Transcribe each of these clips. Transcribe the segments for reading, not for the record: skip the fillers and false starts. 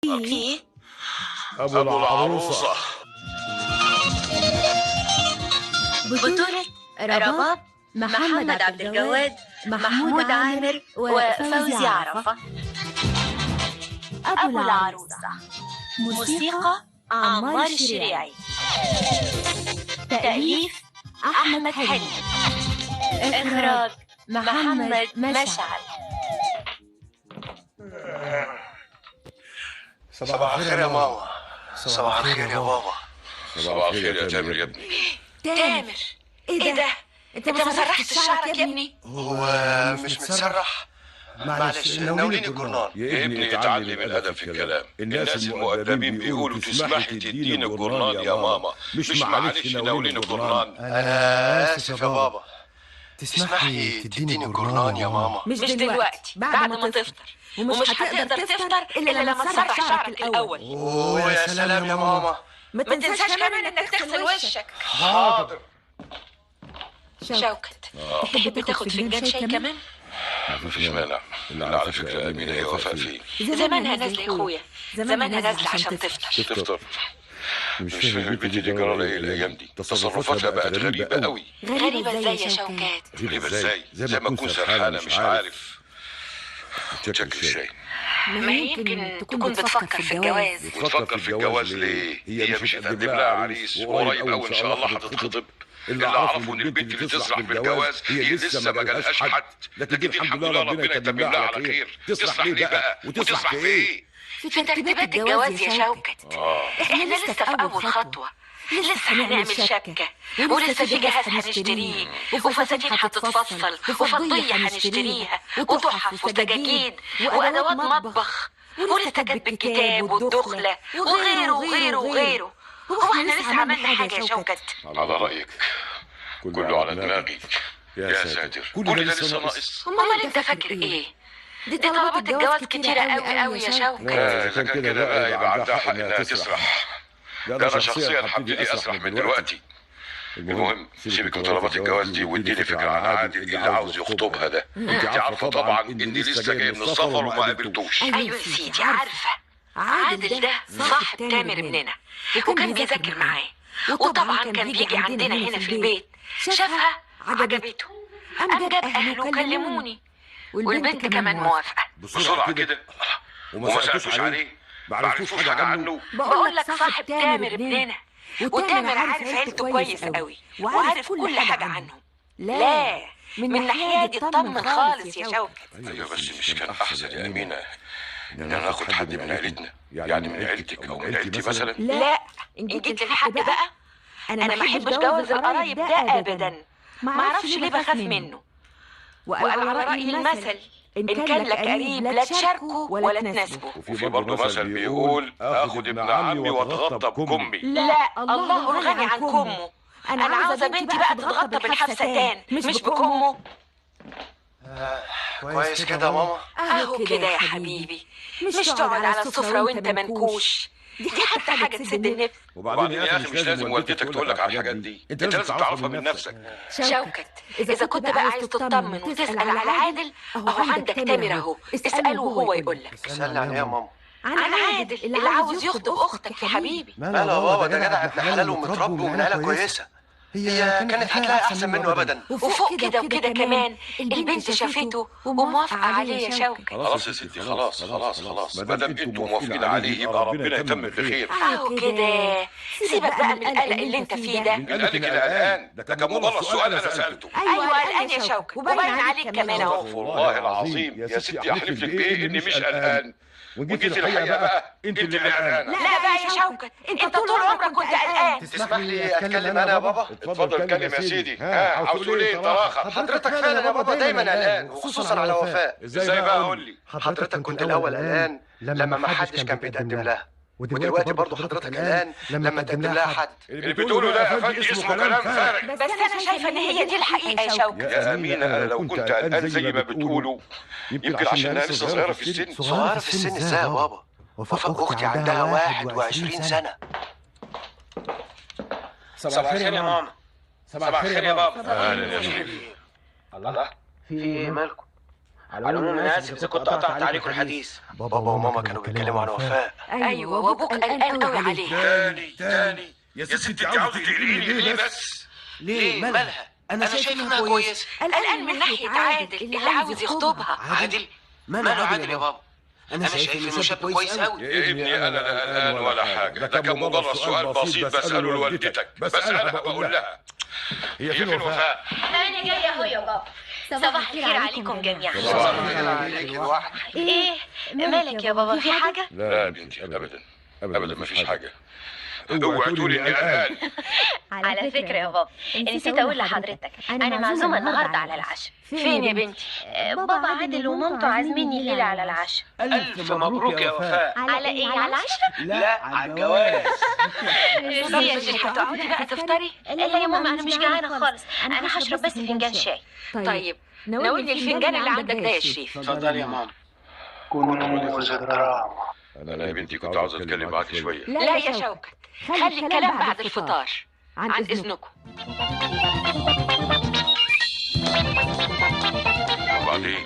في أبو العروسة. بطولة رباب محمد عبد الجواد، محمود عامر، وفوزي عرفة. أبو العروسة. موسيقى عمار الشريعي. تأليف أحمد حلمي. إخراج محمد مشعل. صباح الخير يا ماما. صباح الخير يا بابا. صباح الخير يا تامر يا ابني. تامر، ايه ده؟ انت ما سرحتش شعرك يا ابني؟ هو مش متسرح؟ معلش ناوليني الجرنان. يا ابني اتعلم الادب في الكلام. الناس المؤدبين بيقولوا تسمحي تديني الجرنان يا ماما، مش معلش ناوليني الجرنان. انا اسف يا بابا. تسمحي تديني الجرنان يا ماما؟ مش دلوقتي، بعد ما تفطر، ومش هتقدر تفطر الا لما تسرح شعرك الاول. اوه يا سلام يا ماما. ما تنساش كمان انك تغسل وشك. حاضر. شوكت، تحب تاخد فنجان شاي كمان؟ مفيش مانع. لا على فكرة أمينة هي وفاء فيه. زمانها نازلة يا اخويا، زمانها نازلة عشان تفطر. تفطر؟ مش فاهم البنت دي جرى ايه الأيام دي؟ تصرفاتها بقت غريبة قوي. غريبة ازاي يا شوكات؟ غريبة ازاي؟ زي ما تكون سرحانة مش عارف. تشكل الشاي. ما يمكن تكون بتفكر في الجواز. وتفكر في الجواز ليه؟ هي مش هتقدم لها عريس وقريب قوي إن شاء الله هتتخطب. اللي أعرفه إن البنت اللي تسرح بالجواز هي لسه ما جالهاش حد، لكن دي الحمد لله ربنا يتمم لها على خير. تسرح ليه بقى؟ وتسرح في إيه؟ في ترتيبات الجواز يا شوكت. احنا لسه في اول خطوة، لسه هنعمل شبكة، ولسه في جهاز هنشتريه، وفساتين هتتفصل، وفضية هنشتريها، وتحف وسجاجيد وأدوات مطبخ، ولسه كتب الكتاب والدخلة وغيره وغيره وغيره. هو احنا لسه عملنا حاجة يا شوكت؟ على رأيك كله على دماغي. يا ساتر، كل ده لسه ناقص. امال انت فاكر ايه؟ دي طلبات الجواز كتيرة قوي قوي يا شوكت. إذا كان كده بقى يبقى عندها حق إنها تسرح. ده أنا شخصيا هبتدي أسرح من دلوقتي. المهم سيبك من طلبات الجواز دي واديني فكرة عن عادل اللي عاوز يخطبها ده. انت عارفة طبعا إني لسه جاي من السفر وما قابلتوش. ايوه يا سيدي عارفة. عادل ده صاحب تامر ابننا، وكان بيذاكر معاه، وطبعا كان بيجي عندنا هنا في البيت. شافها عجبته، قام جاب اهله وكلموني، والبنت كمان موافقة. بسرعة كده وما سألتوش عليه؟ معرفوش حاجة عنه؟ بقول لك صاحب تامر ابننا، وتامر عارف عيلته كويس قوي، وعارف كل حاجة عنهم. لا، من ناحية دي اطمن خالص يا شوكت. ايوه بس مش كان احسن يا امينه ان انا اخد حد من عيلتنا، يعني من عيلتك او من عيلتي مثلا؟ لا، ان جيت للحق بقى انا ما احبش جواز القرايب ده ابدا. ما اعرفش ليه بخاف منه. وعلى رأي المثل، ان كان لك قريب لا تشاركه ولا تناسبه. وفي برضه مثل بيقول اخد ابن عمي واتغطى بكمي. لا، الله الغني عن كمه. انا عاوزه بنتي بقى تتغطى بالحفستان مش بكمه. كويس كده يا ماما. اهو كده يا حبيبي، مش تقعد على السفرة وانت منكوش. دي حتى حاجة تسد النفس. وبعدين يا اخي مش لازم والدتك تقول لك على الحاجات دي، انت لازم تعرفها من نفسك. شوكت، اذا كنت بقى عايز تطمن وتسأل على عادل، اهو عندك تامر اهو، اسأله وهو يقول لك. اسألني عن ايه يا ماما؟ عن عادل اللي عاوز يخطب اختك يا حبيبي. ماله يا بابا، ده جدع ابن حلال ومتربي ومن عيلة كويسة. هي كانت هتلاقي احسن منه ابدا. وفوق كده وكده كمان البنت شافته وموافقة عليه يا شوكت. خلاص يا ستي، خلاص ما دام انتم موافقين عليه يبقى ربنا يتمم بخير. اهو كده، سيبك بقى من القلق اللي انت فيه ده. مين قال لك انا قلقان؟ ده كان مجرد سؤال انا سالته. ايوه قلقان يا شوكت، وباين عليك كمان اهو. استغفر الله العظيم يا ستي، احلف لك بايه اني مش قلقان. وجيت الحقيقه بقى انت اللي قلقانه. لا بقى يا شوكت، انت طول عمرك كنت قلقان. تسمح لي اتكلم انا يا بابا؟ اتفضل اتكلم يا سيدي. عاوز تقول ايه طراخه؟ حضرتك فعلا يا بابا دايما قلقان، وخصوصا على وفاء. ازاي بقى قول لي؟ حضرتك كنت الاول قلقان لما ما حدش كان بيتقدم لها، ودلوقتي برضه حضرتك قلقان لما تقدم لها حد. اللي بتقوله ده يا فندم اسمه كلام فارغ. بس انا شايفه ان هي دي الحقيقه يا شوكت. يا امينه انا لو كنت قلقان زي ما بتقولوا يمكن عشان انا لسه صغيره في السن. صغيره في السن ازاي يا بابا؟ وفاء اختي عندها 21 سنة. صباح الخير يا ماما. صباح الخير يا بابا. اهلا يا شريف. الله، في ايه مالكم؟ على العموم انا اسف اذا كنت قطعت عليكم الحديث. بابا وماما كانوا بيتكلموا عن وفاء. ايوه وابوك قلقان قوي عليه. تاني يا ست انت عاوزه تقلقيني ليه بس؟ ليه مالها؟ انا شايف انها كويسه. قلقان من ناحيه عادل اللي عاوز يخطبها. عادل؟ ماله عادل يا بابا؟ انا شايف انه شاب كويس قوي. يا ابني انا لا قلقان ولا حاجه، ده كان مجرد سؤال بسيط بساله لوالدتك، بسالها بقول لها هي فين وفاء؟ انا جايه اهو يا بابا. صباح الخير عليكم جميعا. صباح الخير عليك الواحد. ايه مالك يا بابا، في حاجه؟ لا يا بنتي ابدا مفيش حاجه. اوعي تقولي اني قلقان. على فكره يا بابا، نسيت اقول لحضرتك انا معزومه النهارده على العشاء. فين يا بنتي؟ بابا عادل ومامته عازميني الليله على العشاء. الف مبروك يا وفاء. على ايه؟ على العشاء؟ لا على الجواز. طب يا شيخ هتقعدي بقى تفطري؟ لا يا ماما انا مش جعانه خالص، انا هشرب بس فنجان شاي. طيب ناولني الفنجان اللي عندك ده يا شريف. اتفضلي يا ماما. كنوز الدراما. انا يا بنتي كنت عاوز اتكلم معاكي شويه. لا يا شوكت، خلي الكلام بعد الفطار عن اذنكم.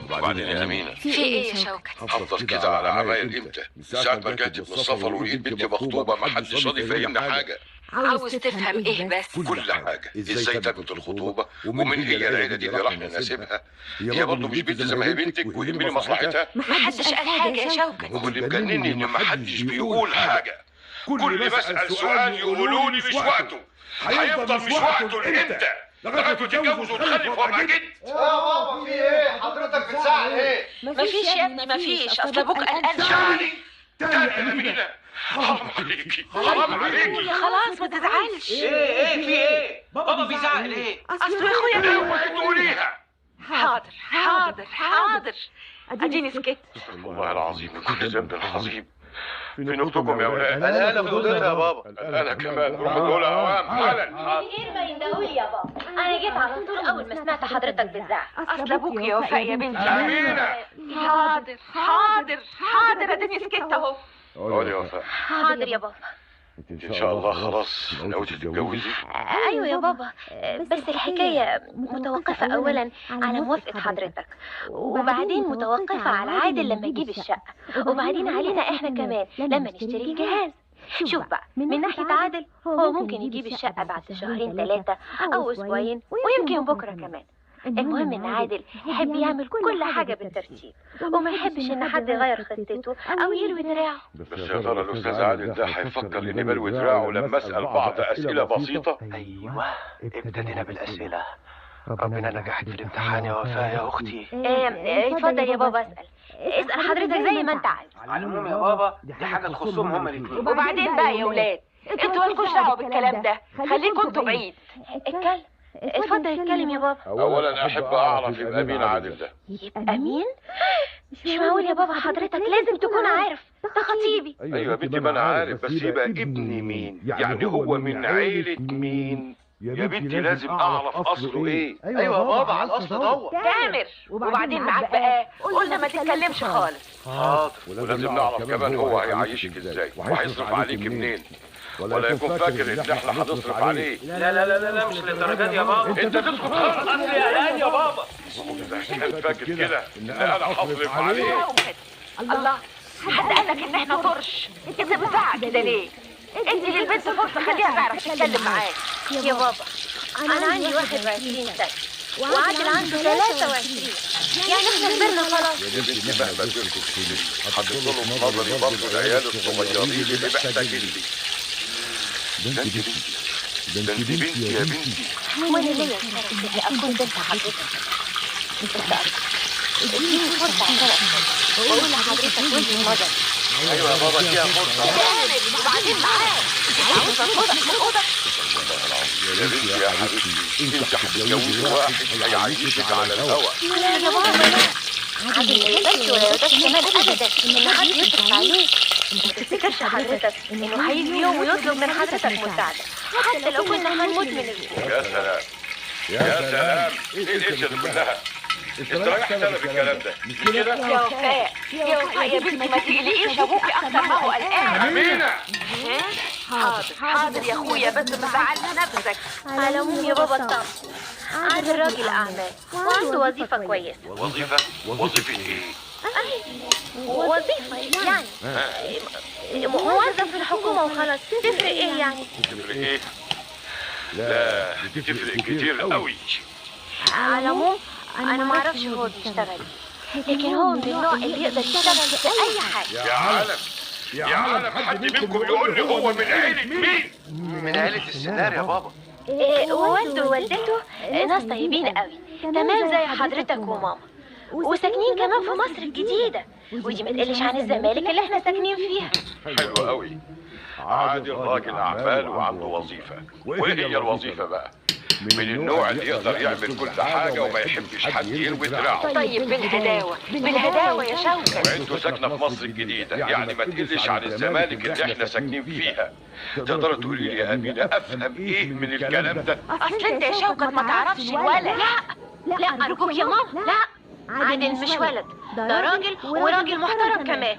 وبعدين يا امينه، في ايه يا شوكت؟ هفضل كده على عمايل امتى؟ من ساعه ما رجعت من السفر ولقيت بنتي مخطوبه ما حدش راضي يفهمنا حاجه. عاوز تفهم ايه بس؟ كل حاجه، ازاي تمت الخطوبه ومن هي العيله دي اللي راح نناسبها. هي برضه مش بنت زي ما هي بنتك ويهمني مصلحتها. ما حدش قال حاجه يا شوكت. هو اللي مجنني ان ما حدش بيقول حاجه. كل ما اسال سؤال يقولوا لي مش وقته. هيفضل مش وقته لامتى؟ لغايه تتجوز وتخلف وابقى جد. يا بابا في ايه؟ حضرتك بتزعل ايه؟ مفيش يا ابني مفيش، اصل ابوك قلقان شويه. تاني يا امينه، حرام عليكي حرام عليكي. خلاص ما تزعلش. ايه في ايه؟ بابا بيزعل ايه؟ اصل يا اخويا اوعي تقوليها. حاضر حاضر حاضر، اديني سكت. والله العظيم كل ذنب عظيم. فين اختكم يا ولاد؟ انا في اوضتها يا بابا. انا كمان روح دول اوام حالا. من غير ما يندهولي يا بابا، انا جيت على طول اول ما سمعت حضرتك بتزعق. اصل ابوك يا وفاء يا بنتي. امينه حاضر حاضر حاضر، اديني سكت اهو. قولي يا وفاء، حاضر يا بابا. ان شاء الله خلاص ناويتي تتجوزي؟ ايوه يا بابا، بس الحكايه متوقفه اولا على موافقه حضرتك، وبعدين متوقفه على عادل لما يجيب الشقه، وبعدين علينا احنا كمان لما نشتري الجهاز. شوف بقى، من ناحيه عادل هو ممكن يجيب الشقه بعد شهرين 3 او اسبوعين ويمكن بكره كمان. المهم ان عادل يحب يعمل كل حاجه بالترتيب، وما يحبش ان حد يغير خطته او يلوي دراعه. بس يا ترى الاستاذ عادل ده هيفكر اني بلوي دراعه لما اسال بعض اسئله بسيطه؟ ايوه ابتدينا بالاسئله. ربنا نجحت في الامتحان يا وفاء يا اختي. اتفضل يا بابا اسال حضرتك زي ما انت عايز. على العموم يا بابا دي حاجه تخصهم هما الاثنين. وبعدين بقى يا ولاد، انتوا مالكوش دعوه بالكلام ده، خليكم انتوا بعيد. اتكلم، اتفضل اتكلم يا بابا. اولا احب اعرف يبقى مين عادل ده. يبقى مين؟ مش معقول يا بابا، حضرتك لازم تكون عارف، ده خطيبي. ايوه يا بنتي ما انا عارف، بس يبقى ابن مين؟ يعني هو من عيله مين؟ يا بنتي لازم اعرف اصله ايه. ايوه يا بابا على الاصل دور. تامر، وبعدين معاك بقى قلنا ما تتكلمش خالص. حاضر. ولازم نعرف كمان هو هيعيشك ازاي وهيصرف عليك منين، ولا يكون فاكر ان احنا هنصرف عليه. لا لا لا لا مش للدرجه دي يا بابا. انت تسكت خالص. اصل يا قلقان يا بابا. كان فاكر كده ان انا هصرف عليه. الله، حد قال لك ان احنا طرش؟ انت بتزعق كده ليه؟ انت للبنت فرصه خليها تعرف تتكلم معاك. يا بابا انا عندي 21 سنه وعادل عنده 23، يعني احنا كبرنا خلاص. يا بنتي مهما درتوا في سنين هتفضلوا في نظري برضه العيال الصغيرين اللي محتاجين لي. ده انت بنتي يا بنتي. وانا ليا الشرف اني اكون بنت حضرتك. اديني فرصه عشان اتكلم واقول لحضرتك وجهه نظري. ايوه يا بابا اديها فرصه. وبعدين معاك عاوز تاخدك من اوضتك. يا بنتي يا حبيبتي انت هتتجوزي واحد هيعيشك على الهوا. لا يا بابا لا، عادل ما يقدرش ولا يقدرش كمان ابدا ان حد يصرف عليه. ما تفتكرش حضرتك انه هيجي يوم ويطلب من حضرتك مساعده حتى لو كنا هنموت من الجوع. يا سلام يا سلام، ايه القشه دي كلها؟ انت رايح سبب الكلام ده مش كده؟ يا وفاء يا وفاء يا بنتي ما تقلقيش، ابوكي اكتر ما هو قلقان. امينه حاضر حاضر يا اخويا، بس ما تزعلش نفسك. على العموم يا بابا اطمن، عادل راجل أعمال وعنده وظيفة كويسة. وظيفة؟ وظيفة ايه؟ وظيفة يعني موظف في الحكومة وخلاص. تفرق ايه يعني؟ تفرق ايه؟ لا تفرق كتير قوي. على العموم أنا معرفش هو بيشتغل، لكن هو من النوع اللي يقدر يشتغل في أي حاجة. يا عالم حد منكم يقول لي هو من عيلة مين؟ من عيلة السنار يا بابا. ووالده ووالدته ناس طيبين قوي، تمام زي حضرتك وماما، وساكنين كمان في مصر الجديدة، ودي ما تقلش عن الزمالك اللي احنا ساكنين فيها. حلو قوي. عادل راجل أعمال وعنده وظيفة. وإيه هي الوظيفة بقى؟ من النوع اللي يقدر يعمل كل حاجة وما يحبش حد يلوي دراعه. طيب بالهداوة يا شوكت. وانتوا ساكنة في مصر الجديدة، يعني ما تقلش عن الزمالك اللي احنا ساكنين فيها. تقدر تقولي لي يا أمينة أفهم إيه من الكلام ده؟ أصل أنت يا شوكت ما تعرفش الولد. لا أرجوك يا ماما، لا عادل مش ولد، ده راجل وراجل محترم كمان.